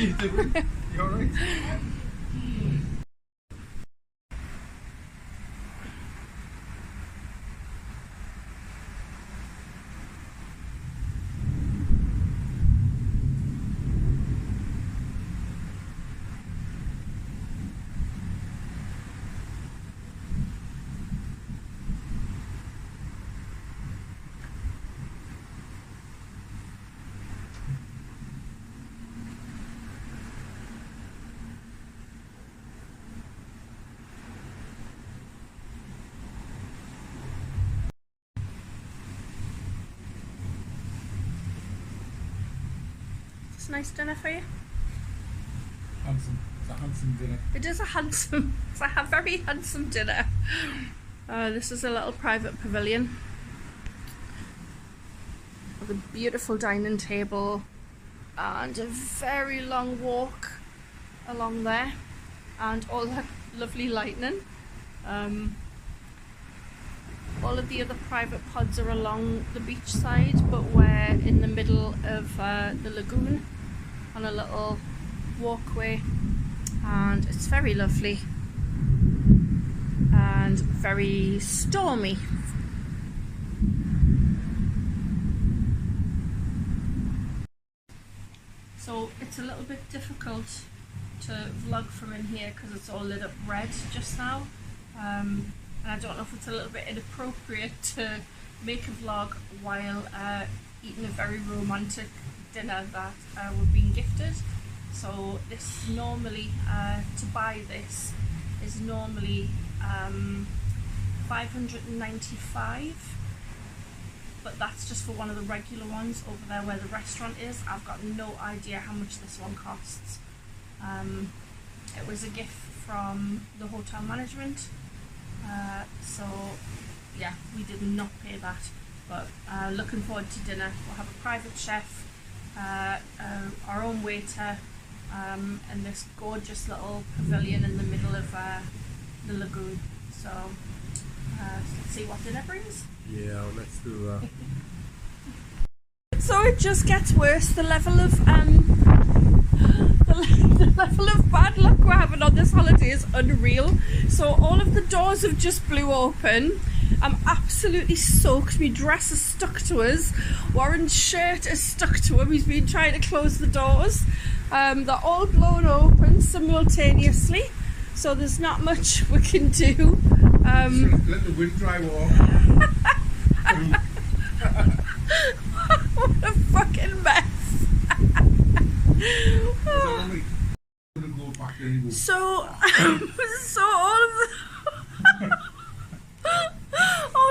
you doing? You alright? It's a nice dinner for you. Handsome. It's a handsome dinner. It is a handsome, it's a very handsome dinner. This is a little private pavilion with a beautiful dining table and a very long walk along there, and all that lovely lighting. All of the other private pods are along the beach side, but we're in the middle of the lagoon on a little walkway, and it's very lovely and very stormy. So it's a little bit difficult to vlog from in here because it's all lit up red just now. And I don't know if it's a little bit inappropriate to make a vlog while eating a very romantic dinner that we're being gifted. So this normally, to buy this is normally $595, but that's just for one of the regular ones over there where the restaurant is. I've got no idea how much this one costs. It was a gift from the hotel management. So yeah, we did not pay that, but looking forward to dinner. We'll have a private chef, our own waiter, and this gorgeous little pavilion in the middle of the lagoon. So let's see what dinner brings. Yeah, let's do that. So it just gets worse. The level of the level of bad luck we're having on this holiday is unreal. So all of the doors have just blew open. I'm absolutely soaked. My dress is stuck to us. Warren's shirt is stuck to him. He's been trying to close the doors. They're all blown open simultaneously, so there's not much we can do. Let the wind drive off. What a fucking mess. So all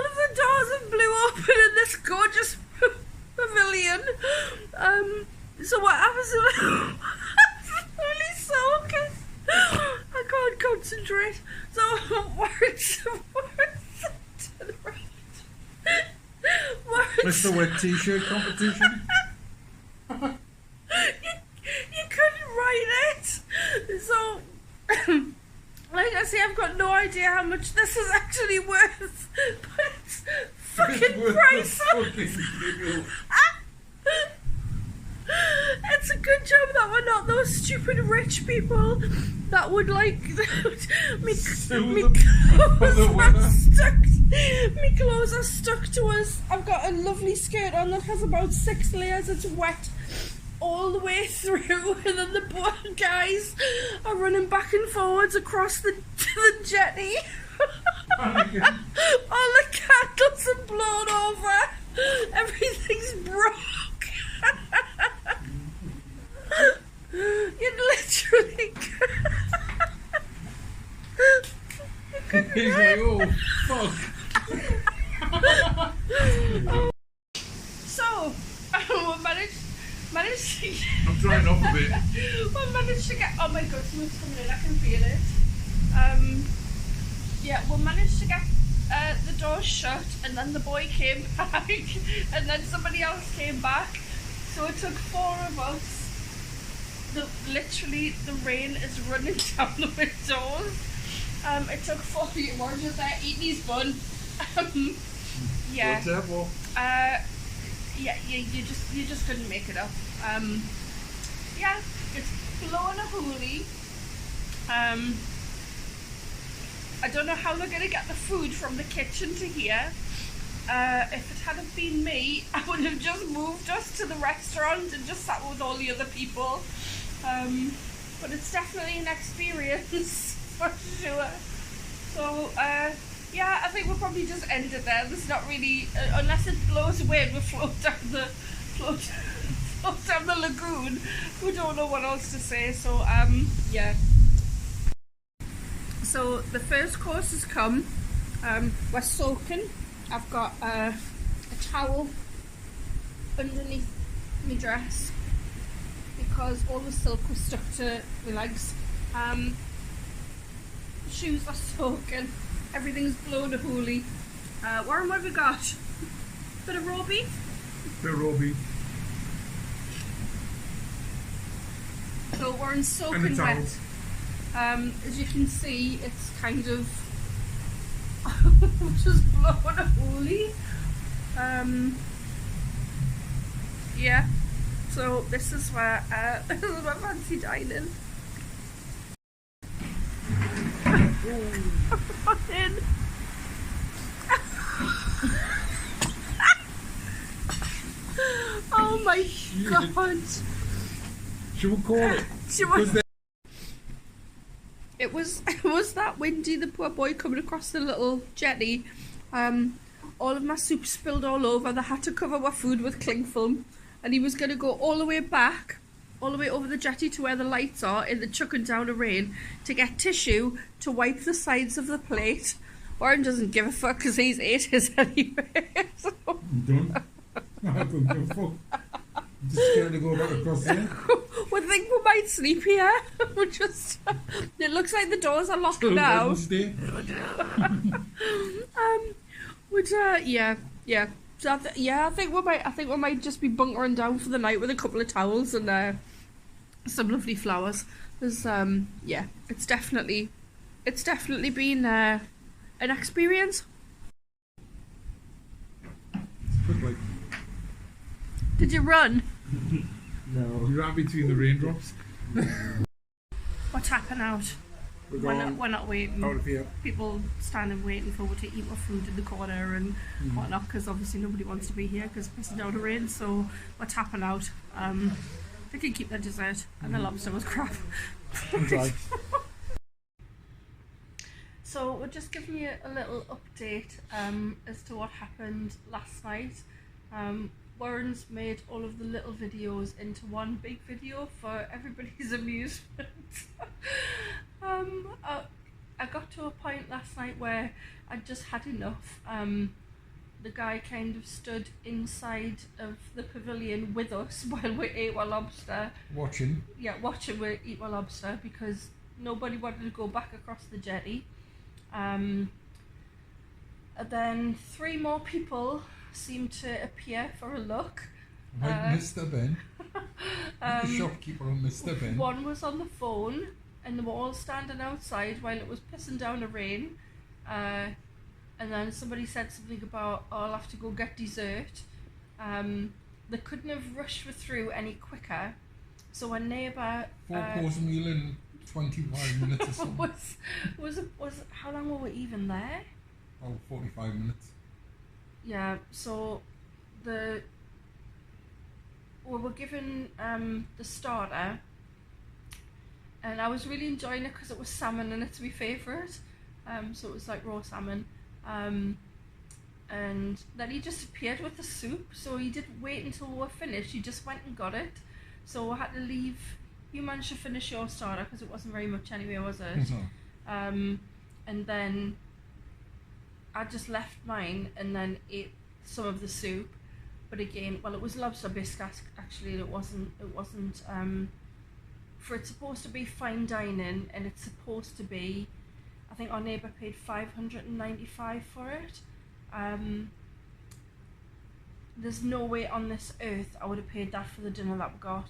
of the doors have blew open in this gorgeous pavilion. So we're absolutely soaking. I can't concentrate. So Mr. Wet T-shirt competition. You couldn't write it. So, like I say, I've got no idea how much this is actually worth, but it's fucking priceless. It's a good job that we're not those stupid rich people that would like me clothes are stuck to us. I've got a lovely skirt on that has about 6 layers. It's wet all the way through, and then the poor guys are running back and forwards across the jetty. All the candles are blown over. Everything's broke. You'd literally He's like, oh fuck. So we managed to I'm drying off a bit. we managed to get, oh my god, someone's coming in, I can feel it. Yeah, we managed to get the door shut, and then the boy came back, and then somebody else came back. So it took 4 of us. Literally, the rain is running down the windows. It took 4 of you. We're just there eating his bun. Yeah. Yeah, you just couldn't make it up. Yeah, It's blowing a hoolie. I don't know how they're going to get the food from the kitchen to here. If it hadn't been me, I would have just moved us to the restaurant and just sat with all the other people. But it's definitely an experience for sure. So yeah, I think we'll probably just end it there. There's not really, unless it blows away, we'll float down the lagoon. We don't know what else to say. So yeah. So the first course has come. We're soaking. I've got a towel underneath my dress because all the silk was stuck to my legs. Shoes are soaking. Everything's blown a hoolie. Warren, what have we got? Bit of raw beef? Bit of raw beef. So Warren's soaking wet. As you can see, it's kind of just blowing a hoolie. Yeah. So this is where this is my fancy dining. In. Oh my god. Should we call it? It was that windy, the poor boy coming across the little jetty. All of my soup spilled all over. They had to cover my food with cling film. And he was going to go all the way back, all the way over the jetty to where the lights are in the chucking down of rain to get tissue to wipe the sides of the plate. Warren doesn't give a fuck because he's ate his anyway. So. I'm done. I don't give a fuck. I'm just scared to go back across there. We think we might sleep here. We're just. It looks like the doors are locked Still now. Wednesday. Yeah. So I think we might just be bunkering down for the night with a couple of towels and some lovely flowers. There's yeah, it's definitely been an experience. Like, Did you run? no. You ran between the raindrops. We're tapping out. We're not waiting. Out of here. People standing waiting for to eat our food in the corner and whatnot, because obviously nobody wants to be here because it's pissing down the rain. So we're tapping out. They can keep their dessert, and the lobster was crap. Dry. So we're just giving you a little update as to what happened last night. Warren's made all of the little videos into one big video for everybody's amusement. I got to a point last night where I just had enough. The guy kind of stood inside of the pavilion with us while we ate our lobster. Watching. Yeah, watching we eat our lobster because nobody wanted to go back across the jetty. And then 3 more people seemed to appear for a look. Right, Mr. Ben. The shopkeeper on Mr. Ben. One was on the phone and they were all standing outside while it was pissing down the rain. And then somebody said something about, oh, I'll have to go get dessert. They couldn't have rushed through any quicker. So a neighbour... 4-course meal in 25 minutes or something. was how long were we even there? Oh, 45 minutes. Yeah, so we were given the starter, and I was really enjoying it because it was salmon and it's my favourite. So it was like raw salmon. And then he just appeared with the soup, so he didn't wait until we were finished, he just went and got it. So I had to leave. You managed to finish your starter because it wasn't very much anyway, was it? No. And then I just left mine and then ate some of the soup. But again, well, it was lobster biscuit actually, and it wasn't for it's supposed to be fine dining, and it's supposed to be, I think our neighbour paid $595 for it. There's no way on this earth I would have paid that for the dinner that we got.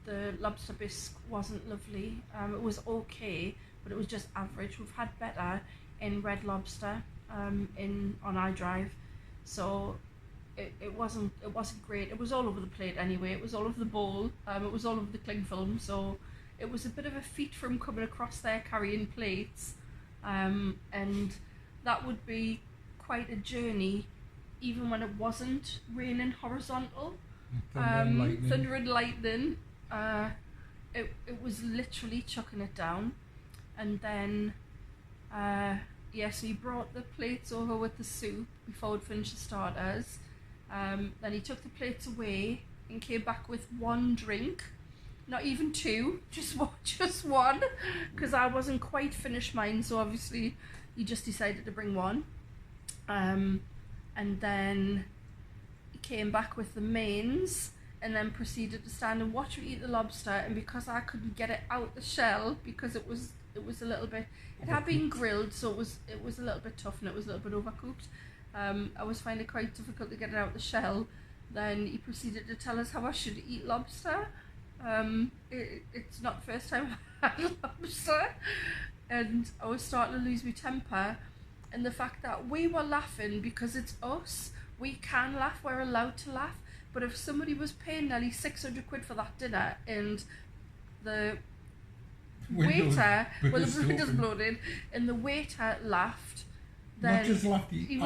The lobster bisque wasn't lovely. It was okay, but it was just average. We've had better in Red Lobster on iDrive. So it wasn't great. It was all over the plate anyway. It was all over the bowl. It was all over the cling film. So it was a bit of a feat from coming across there carrying plates, and that would be quite a journey, even when it wasn't raining horizontal. Thunder and lightning. It was literally chucking it down, and then so he brought the plates over with the soup before we'd finished the starters. Then he took the plates away and came back with one drink, not even two, just one, because I wasn't quite finished mine, so obviously he just decided to bring one. And then he came back with the mains, and then proceeded to stand and watch me eat the lobster. And because I couldn't get it out the shell, because it was a little bit, it had been grilled, so it was a little bit tough and it was a little bit overcooked. I was finding it quite difficult to get it out the shell. Then he proceeded to tell us how I should eat lobster. It's not the first time I had lobster, and I was starting to lose my temper. And the fact that we were laughing because it's us, we can laugh, we're allowed to laugh. But if somebody was paying nearly 600 quid for that dinner and the waiter, the windows bloated, and the waiter laughed, then not just laughed, he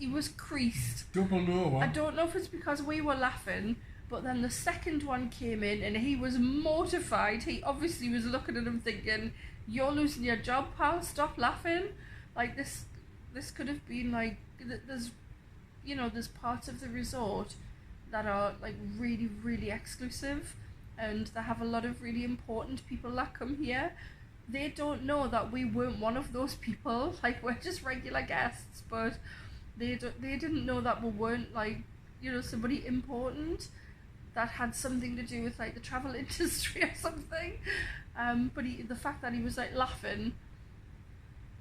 was creased. Double over. I don't know if it's because we were laughing, but then the second one came in and he was mortified. He obviously was looking at him thinking, "You're losing your job, pal. Stop laughing." Like this could have been like, there's parts of the resort that are like really, really exclusive, and they have a lot of really important people that come here. They don't know that we weren't one of those people. Like, we're just regular guests, but they didn't know that we weren't like, somebody important that had something to do with like the travel industry or something. But the fact that he was like laughing,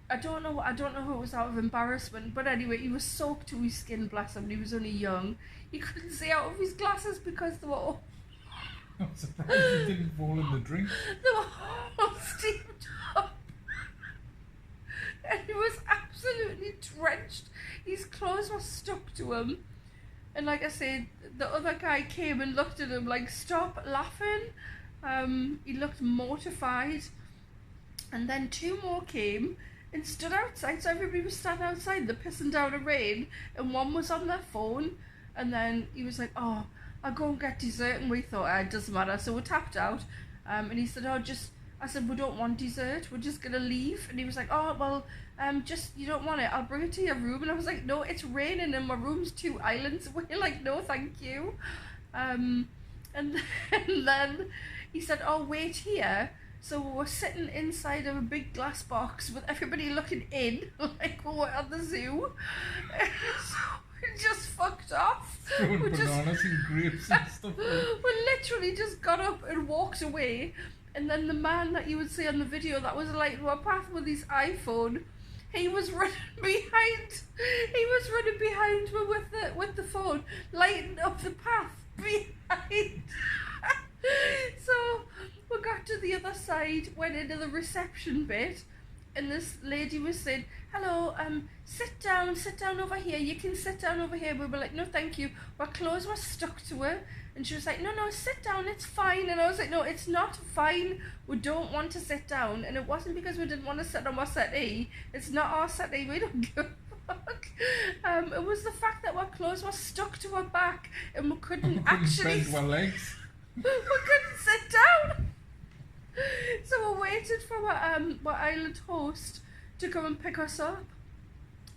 I don't know who it was out of embarrassment, but anyway, he was soaked to his skin, bless him. He was only young. He couldn't see out of his glasses because they were all... I'm surprised he didn't fall in the drink. They were all steamed up. And he was absolutely drenched. His clothes were stuck to him. And like I said, the other guy came and looked at him like, "Stop laughing." He looked mortified. And then two more came and stood outside, so everybody was standing outside, they're pissing down a rain, and one was on their phone. And then he was like, "Oh, I'll go and get dessert," and we thought, it doesn't matter, so we tapped out. And he said, I said, "We don't want dessert, we're just gonna leave." And he was like, "Oh, well, you don't want it, I'll bring it to your room." And I was like, "No, it's raining and my room's 2 islands away." Like, "No, thank you." And then he said, "Oh, wait here." So we were sitting inside of a big glass box with everybody looking in, like we were at the zoo. So we just fucked off. Throwing bananas and grapes and stuff. We literally just got up and walked away. And then the man that you would see on the video that was lighting our path with his iPhone, he was running behind. He was running behind me with the phone, lighting up the path behind. So we got to the other side, went into the reception bit, and this lady was saying, "Hello, sit down over here. You can sit down over here." We were like, "No, thank you." Our clothes were stuck to her, and she was like, "No, sit down. It's fine." And I was like, "No, it's not fine. We don't want to sit down." And it wasn't because we didn't want to sit on our settee. It's not our settee. We don't give a fuck. It was the fact that our clothes were stuck to our back, and we couldn't actually. Bend our legs. We couldn't sit down. So we waited for our island host to come and pick us up.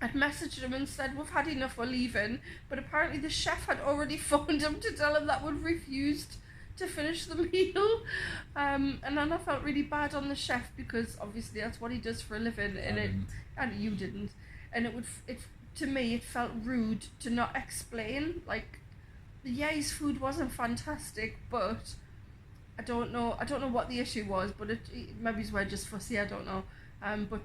I'd messaged him and said, "We've had enough, we're leaving." But apparently the chef had already phoned him to tell him that we'd refused to finish the meal. And then I felt really bad on the chef, because obviously that's what he does for a living, and you didn't. And to me it felt rude to not explain. Like, his food wasn't fantastic, but I don't know what the issue was, but maybe we're just fussy, I don't know. But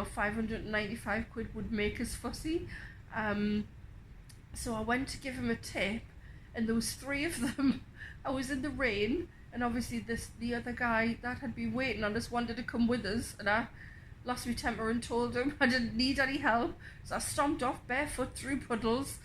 595 quid would make us fussy. So I went to give him a tip, and there was 3 of them. I was in the rain, and obviously the other guy that had been waiting on us wanted to come with us, and I lost my temper and told him I didn't need any help. So I stomped off barefoot through puddles.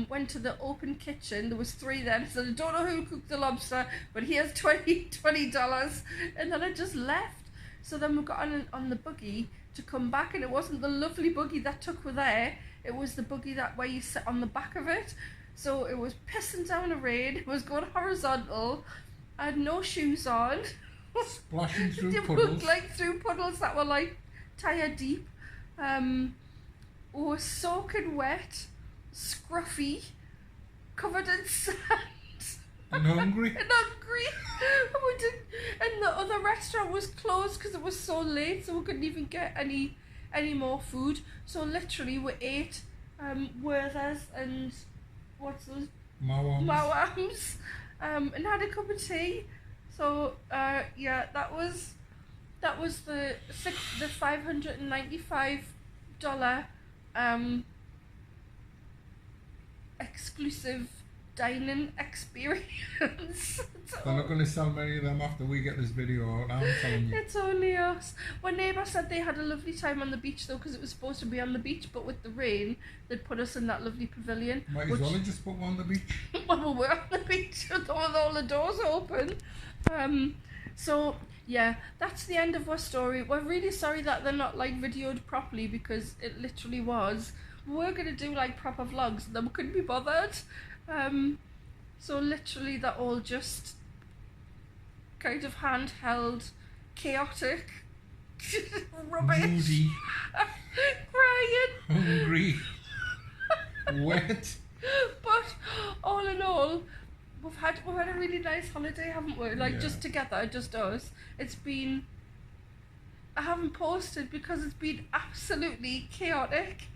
Went to the open kitchen. There was 3 then. So I don't know who cooked the lobster, but here's $20. And then I just left. So then we got on the buggy to come back, and it wasn't the lovely buggy that took with there. It was the buggy that where you sit on the back of it. So it was pissing down the rain. It was going horizontal. I had no shoes on. Splashing through It puddles. looked like through puddles that were like tire deep. We were soaking wet, scruffy, covered in sand. And hungry. And hungry. And the other restaurant was closed because it was so late, so we couldn't even get any more food. So literally we ate Werther's and what's those? Mawams. And had a cup of tea. So yeah, that was the $595 exclusive dining experience. They're not going to sell many of them after we get this video out, I'm telling you. It's only us. My neighbour said they had a lovely time on the beach though, because it was supposed to be on the beach, but with the rain they'd put us in that lovely pavilion. Might as well have just put one on the beach. Well, we're on the beach with all the doors open. So yeah, that's the end of our story. We're really sorry that they're not like videoed properly, because it literally was. We were going to do like proper vlogs and then we couldn't be bothered. So literally they're all just kind of handheld, chaotic, rubbish, Moody, crying, hungry, wet. But all in all, we've had a really nice holiday, haven't we? Like, just together, just us. It's been, I haven't posted because it's been absolutely chaotic.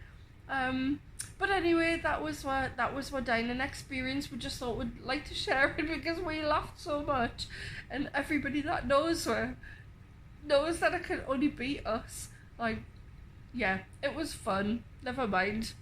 But anyway, that was our dining experience. We just thought we'd like to share it because we laughed so much, and everybody that knows her knows that it can only be us. Like, yeah, it was fun. Never mind.